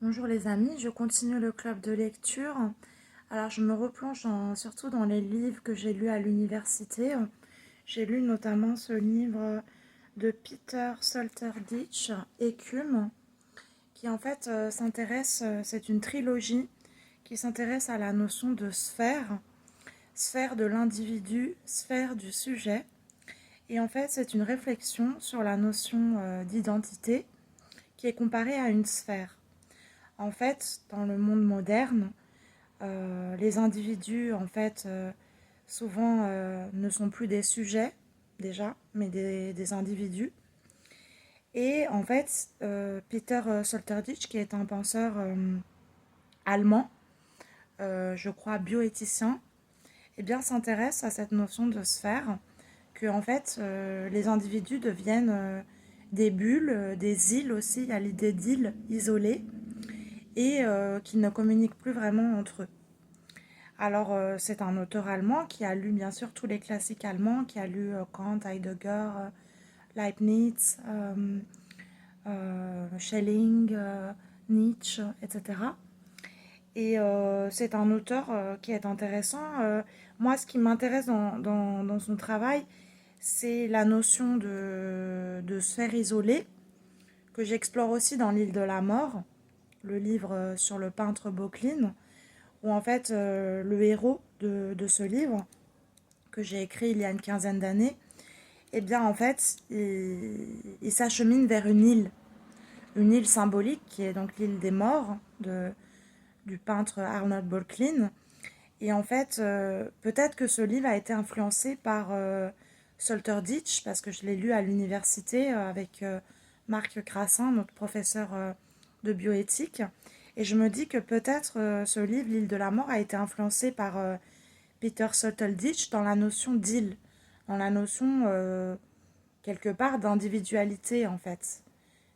Bonjour les amis, je continue le club de lecture. Alors je me replonge surtout dans les livres que j'ai lus à l'université. J'ai lu notamment ce livre de Peter Solterditch, Écume, qui en fait s'intéresse, c'est une trilogie qui s'intéresse à la notion de sphère, sphère de l'individu, sphère du sujet. Et en fait c'est une réflexion sur la notion d'identité qui est comparée à une sphère. En fait, dans le monde moderne, les individus, en fait, souvent ne sont plus des sujets, déjà, mais des individus. Et en fait, Peter Solterditch, qui est un penseur allemand, je crois bioéthicien, eh bien, s'intéresse à cette notion de sphère, que en fait, les individus deviennent des bulles, des îles aussi, il y a l'idée d'îles isolées, et qui ne communiquent plus vraiment entre eux. Alors, c'est un auteur allemand qui a lu bien sûr tous les classiques allemands, qui a lu Kant, Heidegger, Leibniz, Schelling, Nietzsche, etc. Et c'est un auteur qui est intéressant. Moi, ce qui m'intéresse dans son travail, c'est la notion de sphère isolée, que j'explore aussi dans L'île de la mort, le livre sur le peintre Böcklin, où en fait le héros de ce livre, que j'ai écrit il y a une quinzaine d'années, eh bien en fait, il s'achemine vers une île symbolique qui est donc l'île des morts du peintre Arnold Böcklin. Et en fait, peut-être que ce livre a été influencé par Solterditch, parce que je l'ai lu à l'université avec Marc Crassin, notre professeur de bioéthique. Et je me dis que peut-être ce livre, L'île de la mort, a été influencé par Peter Solterditch dans la notion d'île, dans la notion quelque part d'individualité en fait,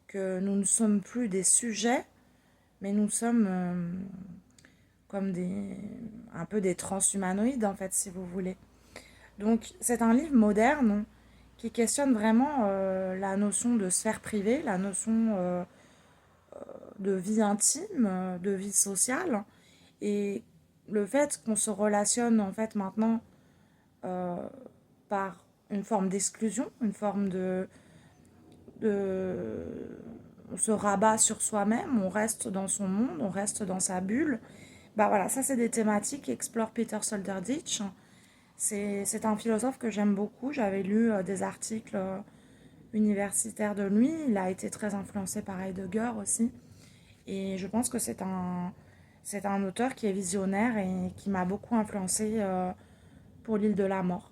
que nous ne sommes plus des sujets, mais nous sommes comme un peu des transhumanoïdes en fait, si vous voulez. Donc c'est un livre moderne qui questionne vraiment la notion de sphère privée, la notion de vie intime, de vie sociale, et le fait qu'on se relationne en fait maintenant euh, par une forme d'exclusion, une forme de... On se rabat sur soi-même, on reste dans son monde, on reste dans sa bulle. Bah voilà, ça c'est des thématiques qu'explore Peter Solterditch. C'est un philosophe que j'aime beaucoup. J'avais lu des articles universitaires de lui. Il a été très influencé par Heidegger aussi. Et je pense que c'est un auteur qui est visionnaire et qui m'a beaucoup influencé pour l'île de la mort.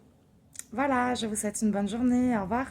Voilà, je vous souhaite une bonne journée. Au revoir.